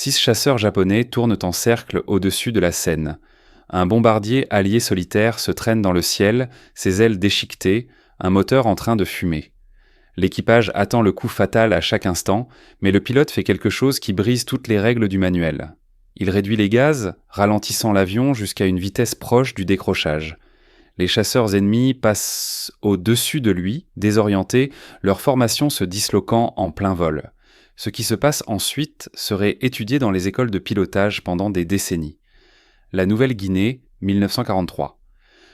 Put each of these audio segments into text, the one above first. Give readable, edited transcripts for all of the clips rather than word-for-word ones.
6 chasseurs japonais tournent en cercle au-dessus de la Seine. Un bombardier allié solitaire se traîne dans le ciel, ses ailes déchiquetées, un moteur en train de fumer. L'équipage attend le coup fatal à chaque instant, mais le pilote fait quelque chose qui brise toutes les règles du manuel. Il réduit les gaz, ralentissant l'avion jusqu'à une vitesse proche du décrochage. Les chasseurs ennemis passent au-dessus de lui, désorientés, leur formation se disloquant en plein vol. Ce qui se passe ensuite serait étudié dans les écoles de pilotage pendant des décennies. La Nouvelle-Guinée, 1943.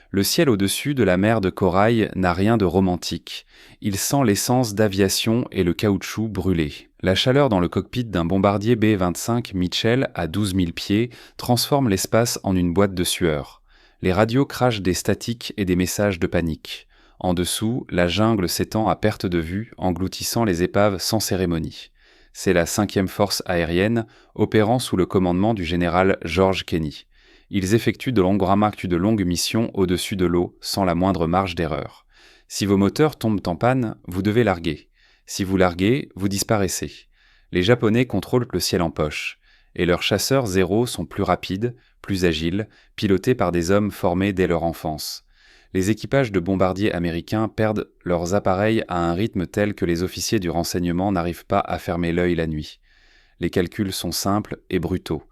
Le ciel au-dessus de la mer de Corail n'a rien de romantique. Il sent l'essence d'aviation et le caoutchouc brûlé. La chaleur dans le cockpit d'un bombardier B-25 Mitchell à 12 000 pieds transforme l'espace en une boîte de sueur. Les radios crachent des statiques et des messages de panique. En dessous, la jungle s'étend à perte de vue, engloutissant les épaves sans cérémonie. C'est la 5e force aérienne, opérant sous le commandement du général George Kenney. Ils effectuent de longues missions au-dessus de l'eau, sans la moindre marge d'erreur. Si vos moteurs tombent en panne, vous devez larguer. Si vous larguez, vous disparaissez. Les Japonais contrôlent le ciel en poche. Et leurs chasseurs zéro sont plus rapides, plus agiles, pilotés par des hommes formés dès leur enfance. Les équipages de bombardiers américains perdent leurs appareils à un rythme tel que les officiers du renseignement n'arrivent pas à fermer l'œil la nuit. Les calculs sont simples et brutaux.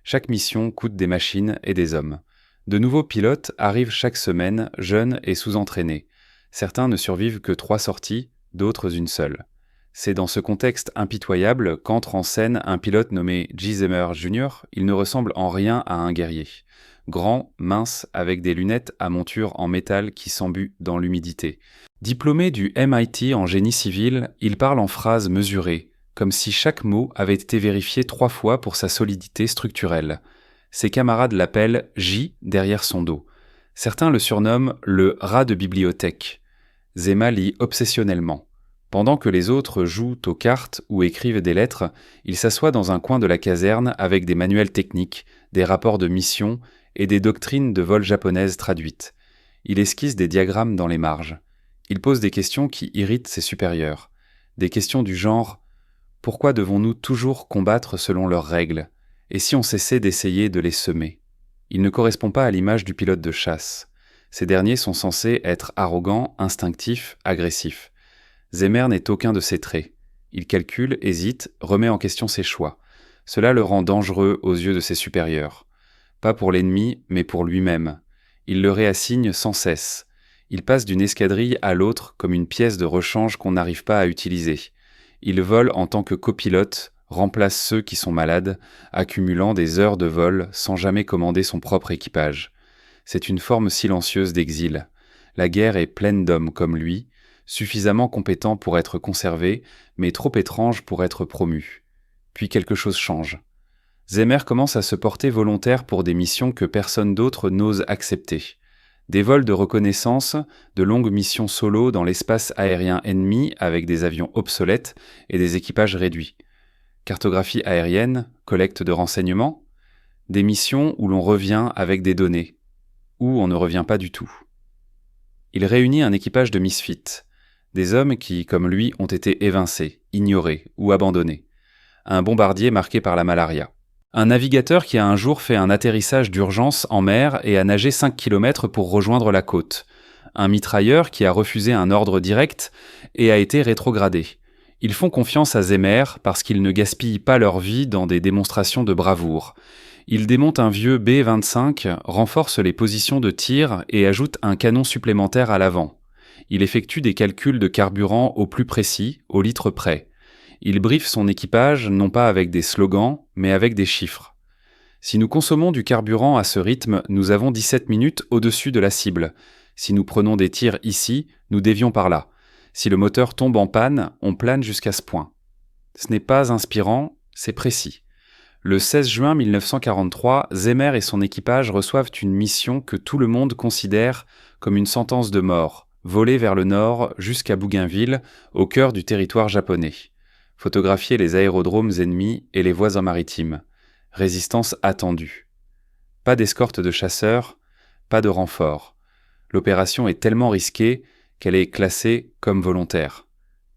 Chaque mission coûte des machines et des hommes. De nouveaux pilotes arrivent chaque semaine, jeunes et sous-entraînés. Certains ne survivent que 3 sorties, d'autres une seule. C'est dans ce contexte impitoyable qu'entre en scène un pilote nommé J. Zemer Jr. Il ne ressemble en rien à un guerrier. Grand, mince, avec des lunettes à monture en métal qui s'embuent dans l'humidité. Diplômé du MIT en génie civil, il parle en phrases mesurées, comme si chaque mot avait été vérifié 3 fois pour sa solidité structurelle. Ses camarades l'appellent J derrière son dos. Certains le surnomment le rat de bibliothèque. Zema lit obsessionnellement. Pendant que les autres jouent aux cartes ou écrivent des lettres, il s'assoit dans un coin de la caserne avec des manuels techniques, des rapports de mission et des doctrines de vol japonaises traduites. Il esquisse des diagrammes dans les marges. Il pose des questions qui irritent ses supérieurs. Des questions du genre « Pourquoi devons-nous toujours combattre selon leurs règles ? Et si on cessait d'essayer de les semer ?» Il ne correspond pas à l'image du pilote de chasse. Ces derniers sont censés être arrogants, instinctifs, agressifs. Zemer n'est aucun de ces traits. Il calcule, hésite, remet en question ses choix. Cela le rend dangereux aux yeux de ses supérieurs. Pas pour l'ennemi, mais pour lui-même. Il le réassigne sans cesse. Il passe d'une escadrille à l'autre comme une pièce de rechange qu'on n'arrive pas à utiliser. Il vole en tant que copilote, remplace ceux qui sont malades, accumulant des heures de vol sans jamais commander son propre équipage. C'est une forme silencieuse d'exil. La guerre est pleine d'hommes comme lui, suffisamment compétents pour être conservés, mais trop étranges pour être promus. Puis quelque chose change. Zemer commence à se porter volontaire pour des missions que personne d'autre n'ose accepter. Des vols de reconnaissance, de longues missions solo dans l'espace aérien ennemi avec des avions obsolètes et des équipages réduits. Cartographie aérienne, collecte de renseignements, des missions où l'on revient avec des données, où on ne revient pas du tout. Il réunit un équipage de misfits, des hommes qui, comme lui, ont été évincés, ignorés ou abandonnés. Un bombardier marqué par la malaria. Un navigateur qui a un jour fait un atterrissage d'urgence en mer et a nagé 5 km pour rejoindre la côte. Un mitrailleur qui a refusé un ordre direct et a été rétrogradé. Ils font confiance à Zemer parce qu'ils ne gaspillent pas leur vie dans des démonstrations de bravoure. Il démonte un vieux B-25, renforce les positions de tir et ajoute un canon supplémentaire à l'avant. Il effectue des calculs de carburant au plus précis, au litre près. Il briefe son équipage non pas avec des slogans, mais avec des chiffres. Si nous consommons du carburant à ce rythme, nous avons 17 minutes au-dessus de la cible. Si nous prenons des tirs ici, nous dévions par là. Si le moteur tombe en panne, on plane jusqu'à ce point. Ce n'est pas inspirant, c'est précis. Le 16 juin 1943, Zemer et son équipage reçoivent une mission que tout le monde considère comme une sentence de mort, voler vers le nord jusqu'à Bougainville, au cœur du territoire japonais. Photographier les aérodromes ennemis et les voies maritimes. Résistance attendue. Pas d'escorte de chasseurs, pas de renfort. L'opération est tellement risquée qu'elle est classée comme volontaire.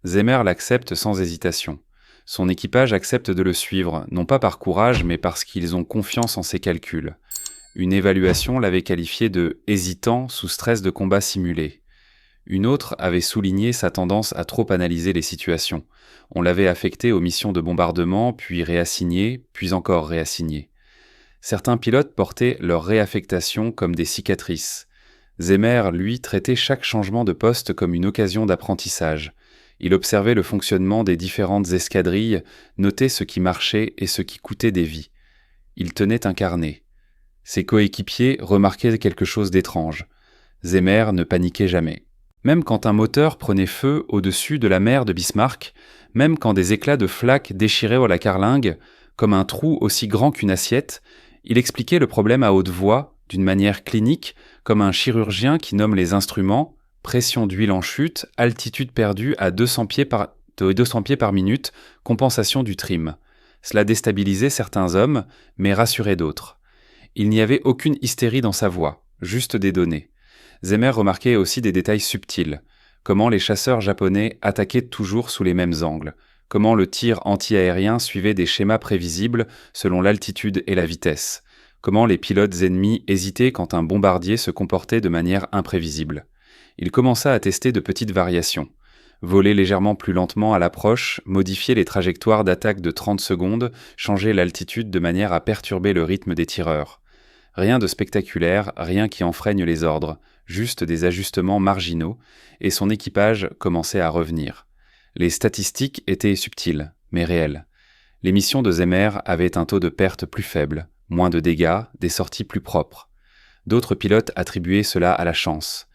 Zemer l'accepte sans hésitation. Son équipage accepte de le suivre, non pas par courage, mais parce qu'ils ont confiance en ses calculs. Une évaluation l'avait qualifié de « hésitant sous stress de combat simulé ». Une autre avait souligné sa tendance à trop analyser les situations. On l'avait affecté aux missions de bombardement, puis réassigné, puis encore réassigné. Certains pilotes portaient leur réaffectation comme des cicatrices. Zemer, lui, traitait chaque changement de poste comme une occasion d'apprentissage. Il observait le fonctionnement des différentes escadrilles, notait ce qui marchait et ce qui coûtait des vies. Il tenait un carnet. Ses coéquipiers remarquaient quelque chose d'étrange. Zemer ne paniquait jamais. Même quand un moteur prenait feu au-dessus de la mer de Bismarck, même quand des éclats de flaques déchiraient la carlingue, comme un trou aussi grand qu'une assiette, il expliquait le problème à haute voix, d'une manière clinique, comme un chirurgien qui nomme les instruments, pression d'huile en chute, altitude perdue à 200 pieds par minute, compensation du trim. Cela déstabilisait certains hommes, mais rassurait d'autres. Il n'y avait aucune hystérie dans sa voix, juste des données. Zemer remarquait aussi des détails subtils. Comment les chasseurs japonais attaquaient toujours sous les mêmes angles. Comment le tir anti-aérien suivait des schémas prévisibles selon l'altitude et la vitesse. Comment les pilotes ennemis hésitaient quand un bombardier se comportait de manière imprévisible. Il commença à tester de petites variations. Voler légèrement plus lentement à l'approche, modifier les trajectoires d'attaque de 30 secondes, changer l'altitude de manière à perturber le rythme des tireurs. Rien de spectaculaire, rien qui enfreigne les ordres, juste des ajustements marginaux, et son équipage commençait à revenir. Les statistiques étaient subtiles, mais réelles. Les missions de Zemer avaient un taux de perte plus faible, moins de dégâts, des sorties plus propres. D'autres pilotes attribuaient cela à la chance.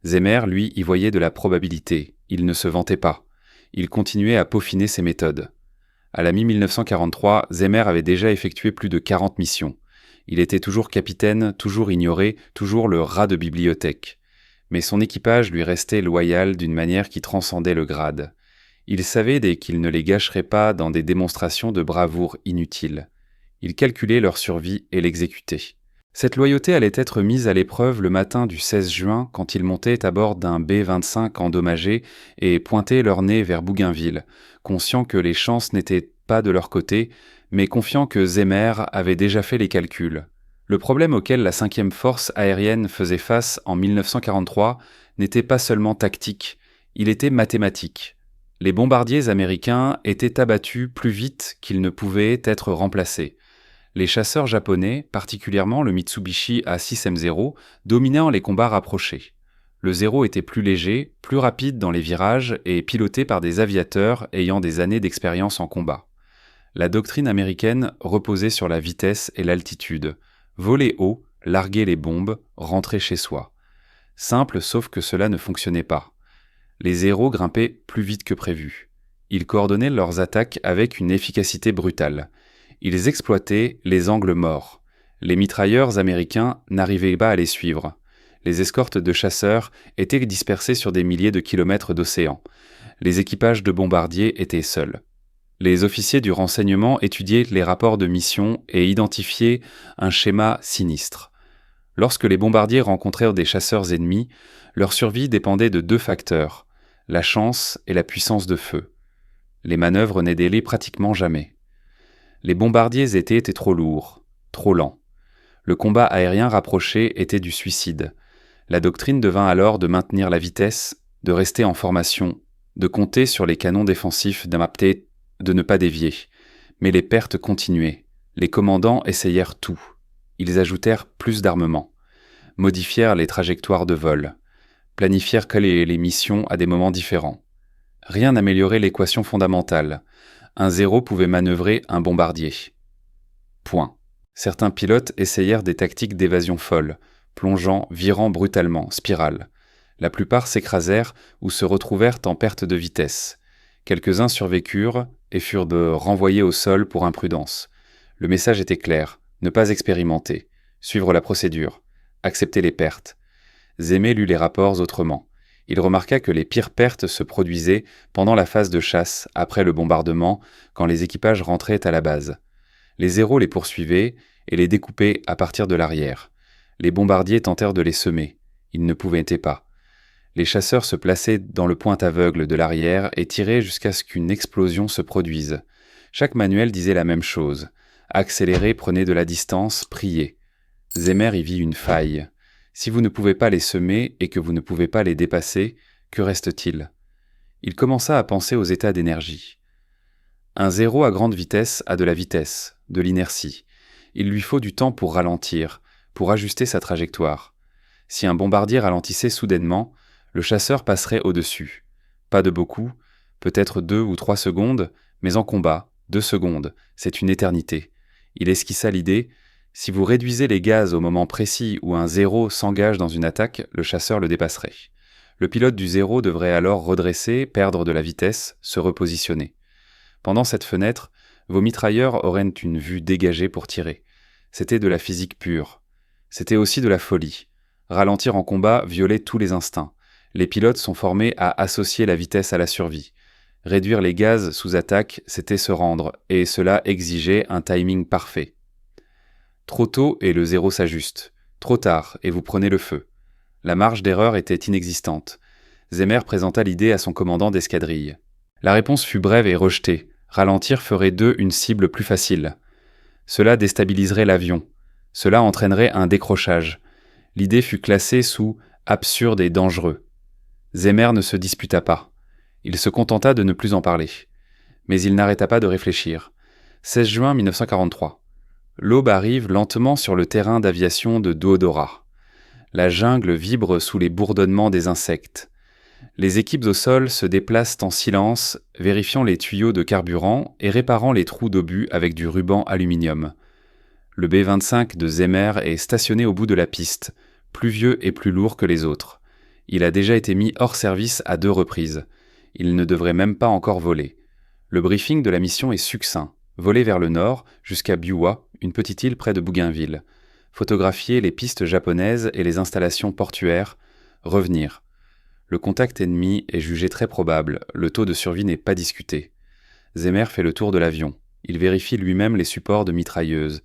Zemer, lui, y voyait de la probabilité. Il ne se vantait pas. Il continuait à peaufiner ses méthodes. À la mi-1943, Zemer avait déjà effectué plus de 40 missions. Il était toujours capitaine, toujours ignoré, toujours le rat de bibliothèque. Mais son équipage lui restait loyal d'une manière qui transcendait le grade. Il savait qu'il ne les gâcherait pas dans des démonstrations de bravoure inutiles. Il calculait leur survie et l'exécutait. Cette loyauté allait être mise à l'épreuve le matin du 16 juin quand ils montaient à bord d'un B-25 endommagé et pointaient leur nez vers Bougainville, conscients que les chances n'étaient pas de leur côté, mais confiants que Zemer avait déjà fait les calculs. Le problème auquel la 5e force aérienne faisait face en 1943 n'était pas seulement tactique, il était mathématique. Les bombardiers américains étaient abattus plus vite qu'ils ne pouvaient être remplacés. Les chasseurs japonais, particulièrement le Mitsubishi A6M0, dominant les combats rapprochés. Le Zéro était plus léger, plus rapide dans les virages et piloté par des aviateurs ayant des années d'expérience en combat. La doctrine américaine reposait sur la vitesse et l'altitude. Voler haut, larguer les bombes, rentrer chez soi. Simple, sauf que cela ne fonctionnait pas. Les Zéros grimpaient plus vite que prévu. Ils coordonnaient leurs attaques avec une efficacité brutale. Ils exploitaient les angles morts. Les mitrailleurs américains n'arrivaient pas à les suivre. Les escortes de chasseurs étaient dispersées sur des milliers de kilomètres d'océan. Les équipages de bombardiers étaient seuls. Les officiers du renseignement étudiaient les rapports de mission et identifiaient un schéma sinistre. Lorsque les bombardiers rencontrèrent des chasseurs ennemis, leur survie dépendait de 2 facteurs, la chance et la puissance de feu. Les manœuvres n'aidaient pratiquement jamais. Les bombardiers étaient trop lourds, trop lents. Le combat aérien rapproché était du suicide. La doctrine devint alors de maintenir la vitesse, de rester en formation, de compter sur les canons défensifs d'adapter, de ne pas dévier. Mais les pertes continuaient. Les commandants essayèrent tout. Ils ajoutèrent plus d'armement, modifièrent les trajectoires de vol, planifièrent les missions à des moments différents. Rien n'améliorait l'équation fondamentale. Un Zéro pouvait manœuvrer un bombardier. Point. Certains pilotes essayèrent des tactiques d'évasion folles, plongeant, virant brutalement, spirale. La plupart s'écrasèrent ou se retrouvèrent en perte de vitesse. Quelques-uns survécurent et furent renvoyés au sol pour imprudence. Le message était clair, ne pas expérimenter, suivre la procédure, accepter les pertes. Zemer lut les rapports autrement. Il remarqua que les pires pertes se produisaient pendant la phase de chasse, après le bombardement, quand les équipages rentraient à la base. Les Zéros les poursuivaient et les découpaient à partir de l'arrière. Les bombardiers tentèrent de les semer. Ils ne pouvaient pas. Les chasseurs se plaçaient dans le point aveugle de l'arrière et tiraient jusqu'à ce qu'une explosion se produise. Chaque manuel disait la même chose. Accélérez, prenez de la distance, priez. Zémer y vit une faille. Si vous ne pouvez pas les semer et que vous ne pouvez pas les dépasser, que reste-t-il? Il commença à penser aux états d'énergie. Un zéro à grande vitesse a de la vitesse, de l'inertie. Il lui faut du temps pour ralentir, pour ajuster sa trajectoire. Si un bombardier ralentissait soudainement, le chasseur passerait au-dessus. Pas de beaucoup, peut-être 2 ou 3 secondes, mais en combat, 2 secondes, c'est une éternité. Il esquissa l'idée: si vous réduisez les gaz au moment précis où un zéro s'engage dans une attaque, le chasseur le dépasserait. Le pilote du zéro devrait alors redresser, perdre de la vitesse, se repositionner. Pendant cette fenêtre, vos mitrailleurs auraient une vue dégagée pour tirer. C'était de la physique pure. C'était aussi de la folie. Ralentir en combat violait tous les instincts. Les pilotes sont formés à associer la vitesse à la survie. Réduire les gaz sous attaque, c'était se rendre, et cela exigeait un timing parfait. Trop tôt et le zéro s'ajuste. Trop tard et vous prenez le feu. La marge d'erreur était inexistante. Zémer présenta l'idée à son commandant d'escadrille. La réponse fut brève et rejetée. Ralentir ferait d'eux une cible plus facile. Cela déstabiliserait l'avion. Cela entraînerait un décrochage. L'idée fut classée sous « absurde et dangereux ». Zémer ne se disputa pas. Il se contenta de ne plus en parler. Mais il n'arrêta pas de réfléchir. 16 juin 1943. L'aube arrive lentement sur le terrain d'aviation de Doodora. La jungle vibre sous les bourdonnements des insectes. Les équipes au sol se déplacent en silence, vérifiant les tuyaux de carburant et réparant les trous d'obus avec du ruban aluminium. Le B-25 de Zémer est stationné au bout de la piste, plus vieux et plus lourd que les autres. Il a déjà été mis hors service à 2 reprises. Il ne devrait même pas encore voler. Le briefing de la mission est succinct. Voler vers le nord, jusqu'à Biwa, une petite île près de Bougainville. Photographier les pistes japonaises et les installations portuaires. Revenir. Le contact ennemi est jugé très probable, le taux de survie n'est pas discuté. Zémer fait le tour de l'avion. Il vérifie lui-même les supports de mitrailleuses.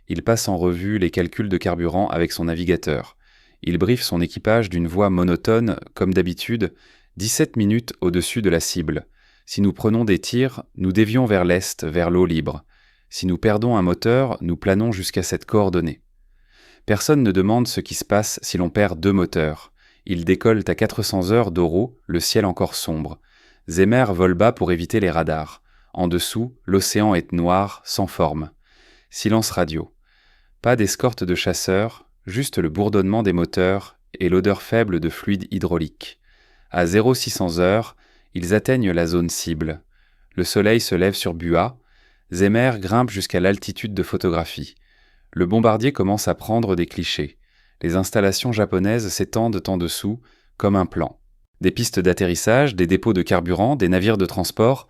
Il passe en revue les calculs de carburant avec son navigateur. Il briefe son équipage d'une voix monotone, comme d'habitude, 17 minutes au-dessus de la cible. Si nous prenons des tirs, nous dévions vers l'est, vers l'eau libre. Si nous perdons un moteur, nous planons jusqu'à cette coordonnée. Personne ne demande ce qui se passe si l'on perd 2 moteurs. Ils décollent à 400 heures d'Oro, le ciel encore sombre. Zémer vole bas pour éviter les radars. En dessous, l'océan est noir, sans forme. Silence radio. Pas d'escorte de chasseurs, juste le bourdonnement des moteurs et l'odeur faible de fluide hydraulique. À 0600 heures, ils atteignent la zone cible. Le soleil se lève sur Bua. Zémer grimpe jusqu'à l'altitude de photographie. Le bombardier commence à prendre des clichés. Les installations japonaises s'étendent en dessous, comme un plan. Des pistes d'atterrissage, des dépôts de carburant, des navires de transport,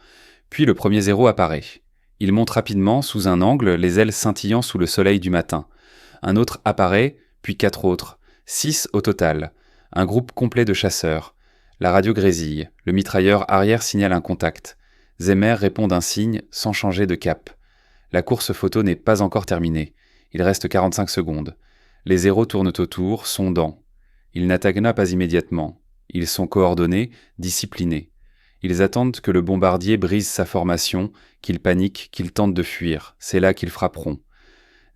puis le premier zéro apparaît. Il monte rapidement, sous un angle, les ailes scintillant sous le soleil du matin. Un autre apparaît, puis 4 autres. 6 au total. Un groupe complet de chasseurs. La radio grésille. Le mitrailleur arrière signale un contact. Zémer répond d'un signe, sans changer de cap. La course photo n'est pas encore terminée. Il reste 45 secondes. Les zéros tournent autour, sondant. Ils n'attaquent pas immédiatement. Ils sont coordonnés, disciplinés. Ils attendent que le bombardier brise sa formation, qu'il panique, qu'il tente de fuir. C'est là qu'ils frapperont.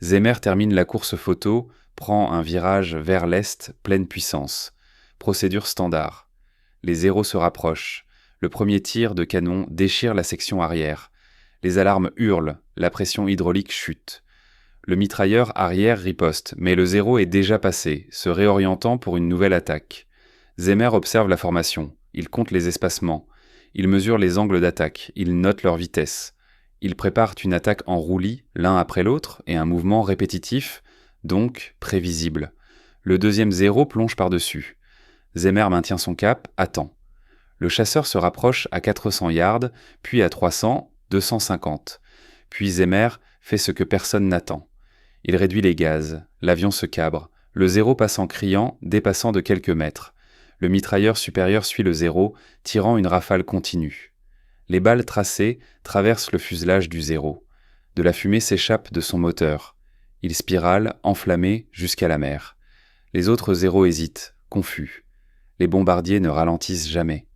Zémer termine la course photo, prend un virage vers l'est, pleine puissance. Procédure standard. Les zéros se rapprochent. Le premier tir de canon déchire la section arrière. Les alarmes hurlent, la pression hydraulique chute. Le mitrailleur arrière riposte, mais le zéro est déjà passé, se réorientant pour une nouvelle attaque. Zémer observe la formation. Il compte les espacements. Il mesure les angles d'attaque. Il note leur vitesse. Ils préparent une attaque en roulis, l'un après l'autre, et un mouvement répétitif, donc prévisible. Le deuxième zéro plonge par-dessus. Zémer maintient son cap, attend. Le chasseur se rapproche à 400 yards, puis à 300, 250. Puis Zémer fait ce que personne n'attend. Il réduit les gaz, l'avion se cabre, le zéro passe en criant, dépassant de quelques mètres. Le mitrailleur supérieur suit le zéro, tirant une rafale continue. Les balles tracées traversent le fuselage du zéro. De la fumée s'échappe de son moteur. Il spirale, enflammé, jusqu'à la mer. Les autres zéros hésitent, confus. Les bombardiers ne ralentissent jamais.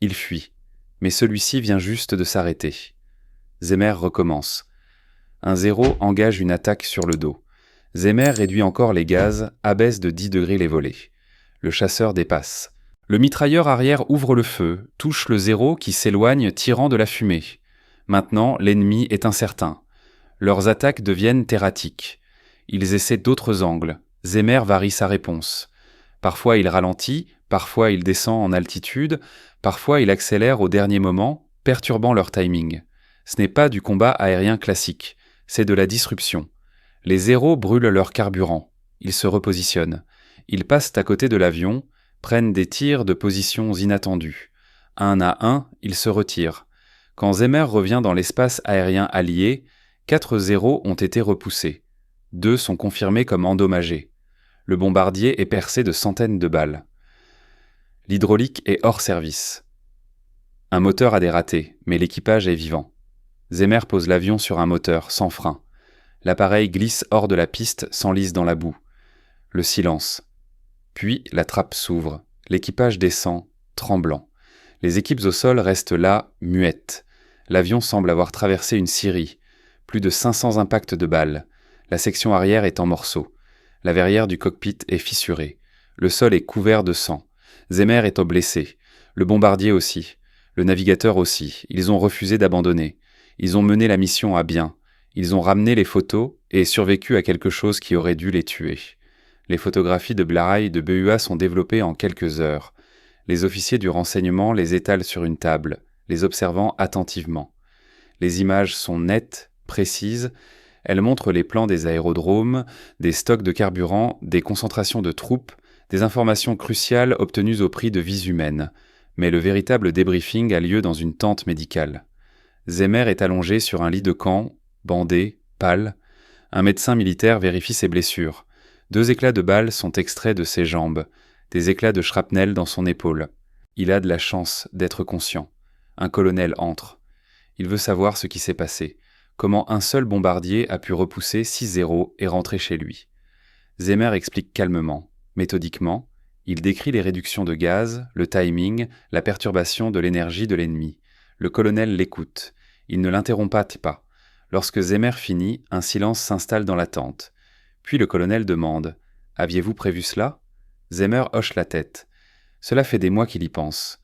Il fuit, mais celui-ci vient juste de s'arrêter. Zemer recommence. Un 0 engage une attaque sur le dos. Zemer réduit encore les gaz, abaisse de 10 degrés les volets. Le chasseur dépasse. Le mitrailleur arrière ouvre le feu, touche le 0 qui s'éloigne tirant de la fumée. Maintenant, l'ennemi est incertain. Leurs attaques deviennent erratiques. Ils essaient d'autres angles. Zemer varie sa réponse. Parfois il ralentit, parfois il descend en altitude, parfois il accélère au dernier moment, perturbant leur timing. Ce n'est pas du combat aérien classique, c'est de la disruption. Les zéros brûlent leur carburant. Ils se repositionnent. Ils passent à côté de l'avion, prennent des tirs de positions inattendues. Un à un, ils se retirent. Quand Zemer revient dans l'espace aérien allié, 4 zéros ont été repoussés. 2 sont confirmés comme endommagés. Le bombardier est percé de centaines de balles. L'hydraulique est hors service. Un moteur a des ratés, mais l'équipage est vivant. Zemer pose l'avion sur un moteur, sans frein. L'appareil glisse hors de la piste, s'enlise dans la boue. Le silence. Puis la trappe s'ouvre. L'équipage descend, tremblant. Les équipes au sol restent là, muettes. L'avion semble avoir traversé une scierie. Plus de 500 impacts de balles. La section arrière est en morceaux. La verrière du cockpit est fissurée. Le sol est couvert de sang. Zemer est blessé. Le bombardier aussi. Le navigateur aussi. Ils ont refusé d'abandonner. Ils ont mené la mission à bien. Ils ont ramené les photos et survécu à quelque chose qui aurait dû les tuer. Les photographies de Blarai et de BUA sont développées en quelques heures. Les officiers du renseignement les étalent sur une table, les observant attentivement. Les images sont nettes, précises. Elles montrent les plans des aérodromes, des stocks de carburant, des concentrations de troupes, des informations cruciales obtenues au prix de vies humaines. Mais le véritable débriefing a lieu dans une tente médicale. Zemer est allongé sur un lit de camp, bandé, pâle. Un médecin militaire vérifie ses blessures. 2 éclats de balles sont extraits de ses jambes, des éclats de shrapnel dans son épaule. Il a de la chance d'être conscient. Un colonel entre. Il veut savoir ce qui s'est passé, comment un seul bombardier a pu repousser 6 zéros et rentrer chez lui. Zemer explique calmement, méthodiquement. Il décrit les réductions de gaz, le timing, la perturbation de l'énergie de l'ennemi. Le colonel l'écoute. Il ne l'interrompt pas. Lorsque Zemer finit, un silence s'installe dans la tente. Puis le colonel demande « Aviez-vous prévu cela ?» Zemer hoche la tête. Cela fait des mois qu'il y pense.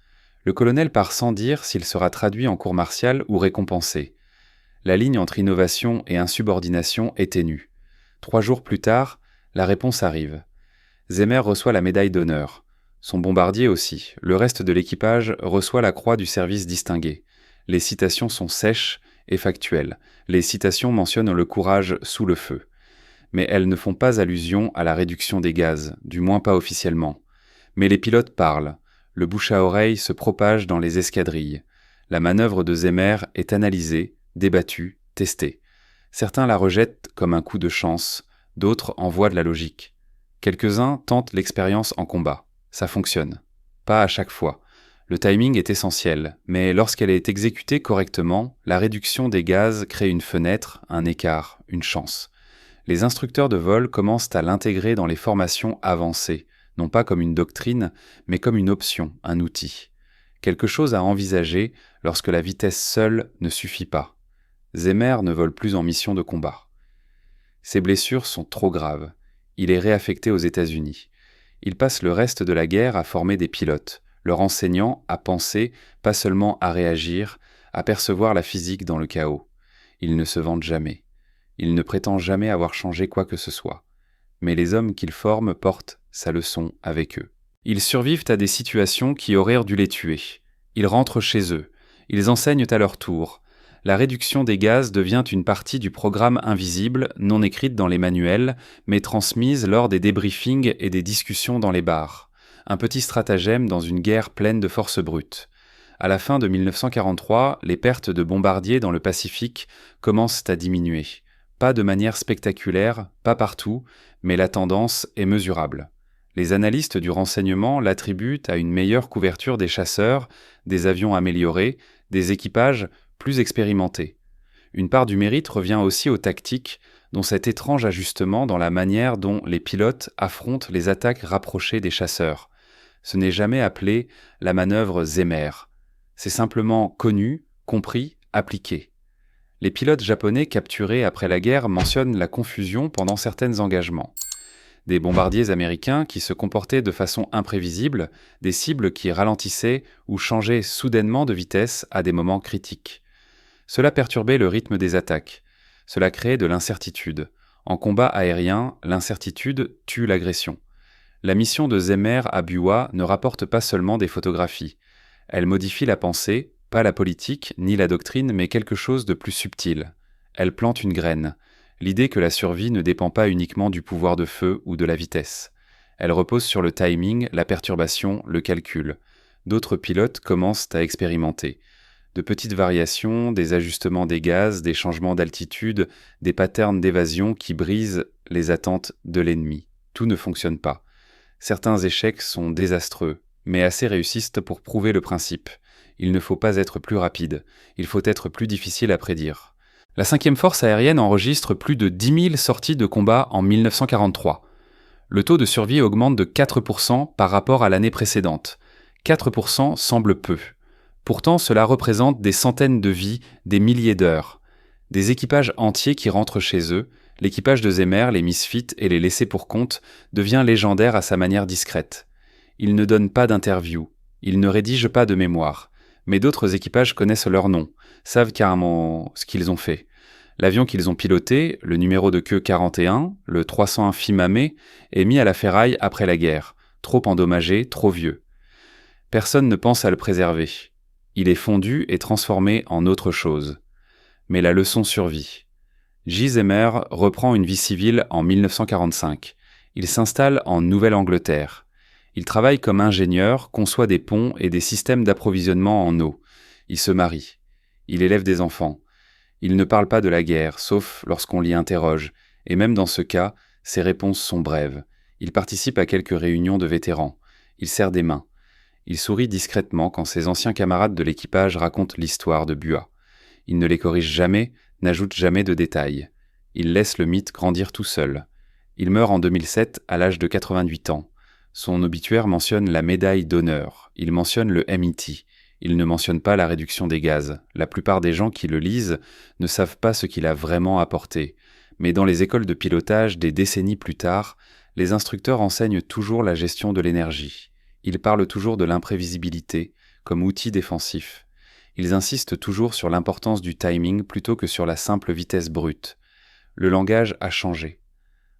Le colonel part sans dire s'il sera traduit en cour martiale ou récompensé. La ligne entre innovation et insubordination est ténue. 3 jours plus tard, la réponse arrive. Zemer reçoit la médaille d'honneur. Son bombardier aussi. Le reste de l'équipage reçoit la croix du service distingué. Les citations sont sèches et factuelles. Les citations mentionnent le courage sous le feu. Mais elles ne font pas allusion à la réduction des gaz, du moins pas officiellement. Mais les pilotes parlent. Le bouche à oreille se propage dans les escadrilles. La manœuvre de Zemer est analysée, débattue, testée. Certains la rejettent comme un coup de chance, d'autres en voient de la logique. Quelques-uns tentent l'expérience en combat. Ça fonctionne. Pas à chaque fois. Le timing est essentiel, mais lorsqu'elle est exécutée correctement, la réduction des gaz crée une fenêtre, un écart, une chance. Les instructeurs de vol commencent à l'intégrer dans les formations avancées, non pas comme une doctrine, mais comme une option, un outil. Quelque chose à envisager lorsque la vitesse seule ne suffit pas. Zemer ne vole plus en mission de combat. Ses blessures sont trop graves. Il est réaffecté aux États-Unis. Il passe le reste de la guerre à former des pilotes, leur enseignant à penser, pas seulement à réagir, à percevoir la physique dans le chaos. Il ne se vante jamais. Il ne prétend jamais avoir changé quoi que ce soit. Mais les hommes qu'il forme portent sa leçon avec eux. Ils survivent à des situations qui auraient dû les tuer. Ils rentrent chez eux. Ils enseignent à leur tour. La réduction des gaz devient une partie du programme invisible, non écrite dans les manuels, mais transmise lors des débriefings et des discussions dans les bars. Un petit stratagème dans une guerre pleine de forces brutes. À la fin de 1943, les pertes de bombardiers dans le Pacifique commencent à diminuer. Pas de manière spectaculaire, pas partout, mais la tendance est mesurable. Les analystes du renseignement l'attribuent à une meilleure couverture des chasseurs, des avions améliorés, des équipages plus expérimentés. Une part du mérite revient aussi aux tactiques, dont cet étrange ajustement dans la manière dont les pilotes affrontent les attaques rapprochées des chasseurs. Ce n'est jamais appelé la manœuvre Zemer. C'est simplement connu, compris, appliqué. Les pilotes japonais capturés après la guerre mentionnent la confusion pendant certains engagements. Des bombardiers américains qui se comportaient de façon imprévisible, des cibles qui ralentissaient ou changeaient soudainement de vitesse à des moments critiques. Cela perturbait le rythme des attaques. Cela créait de l'incertitude. En combat aérien, l'incertitude tue l'agression. La mission de Zemer à Buwa ne rapporte pas seulement des photographies. Elle modifie la pensée, pas la politique ni la doctrine, mais quelque chose de plus subtil. Elle plante une graine. L'idée que la survie ne dépend pas uniquement du pouvoir de feu ou de la vitesse. Elle repose sur le timing, la perturbation, le calcul. D'autres pilotes commencent à expérimenter. De petites variations, des ajustements des gaz, des changements d'altitude, des patterns d'évasion qui brisent les attentes de l'ennemi. Tout ne fonctionne pas. Certains échecs sont désastreux, mais assez réussistes pour prouver le principe. Il ne faut pas être plus rapide, il faut être plus difficile à prédire. La 5e force aérienne enregistre plus de 10 000 sorties de combat en 1943. Le taux de survie augmente de 4% par rapport à l'année précédente. 4% semble peu. Pourtant, cela représente des centaines de vies, des milliers d'heures. Des équipages entiers qui rentrent chez eux. L'équipage de Zemer, les Misfits et les laissés pour compte devient légendaire à sa manière discrète. Il ne donne pas d'interview, il ne rédige pas de mémoire, mais d'autres équipages connaissent leur nom, savent carrément ce qu'ils ont fait. L'avion qu'ils ont piloté, le numéro de queue 41, le 301 Fimame, est mis à la ferraille après la guerre, trop endommagé, trop vieux. Personne ne pense à le préserver. Il est fondu et transformé en autre chose. Mais la leçon survit. J. Zemer reprend une vie civile en 1945. Il s'installe en Nouvelle-Angleterre. Il travaille comme ingénieur, conçoit des ponts et des systèmes d'approvisionnement en eau. Il se marie. Il élève des enfants. Il ne parle pas de la guerre, sauf lorsqu'on l'y interroge, et même dans ce cas, ses réponses sont brèves. Il participe à quelques réunions de vétérans. Il serre des mains. Il sourit discrètement quand ses anciens camarades de l'équipage racontent l'histoire de Buwa. Il ne les corrige jamais, n'ajoute jamais de détails. Il laisse le mythe grandir tout seul. Il meurt en 2007 à l'âge de 88 ans. Son obituaire mentionne la médaille d'honneur. Il mentionne le MIT. Il ne mentionne pas la réduction des gaz. La plupart des gens qui le lisent ne savent pas ce qu'il a vraiment apporté. Mais dans les écoles de pilotage des décennies plus tard, les instructeurs enseignent toujours la gestion de l'énergie. Ils parlent toujours de l'imprévisibilité comme outil défensif. Ils insistent toujours sur l'importance du timing plutôt que sur la simple vitesse brute. Le langage a changé.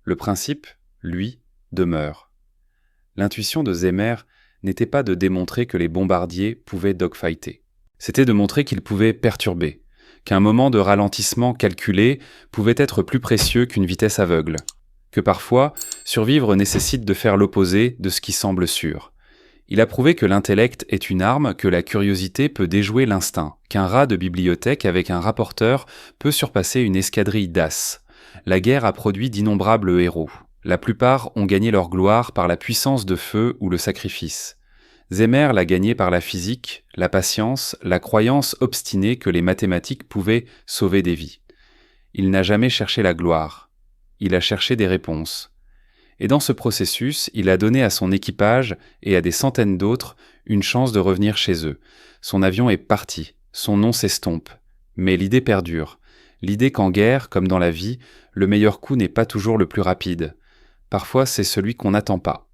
Le principe, lui, demeure. L'intuition de Zemer n'était pas de démontrer que les bombardiers pouvaient dogfighter. C'était de montrer qu'ils pouvaient perturber, qu'un moment de ralentissement calculé pouvait être plus précieux qu'une vitesse aveugle, que parfois, survivre nécessite de faire l'opposé de ce qui semble sûr. Il a prouvé que l'intellect est une arme, que la curiosité peut déjouer l'instinct, qu'un rat de bibliothèque avec un rapporteur peut surpasser une escadrille d'as. La guerre a produit d'innombrables héros. La plupart ont gagné leur gloire par la puissance de feu ou le sacrifice. Zemer l'a gagné par la physique, la patience, la croyance obstinée que les mathématiques pouvaient sauver des vies. Il n'a jamais cherché la gloire. Il a cherché des réponses. Et dans ce processus, il a donné à son équipage et à des centaines d'autres une chance de revenir chez eux. Son avion est parti, son nom s'estompe. Mais l'idée perdure. L'idée qu'en guerre, comme dans la vie, le meilleur coup n'est pas toujours le plus rapide. Parfois, c'est celui qu'on n'attend pas.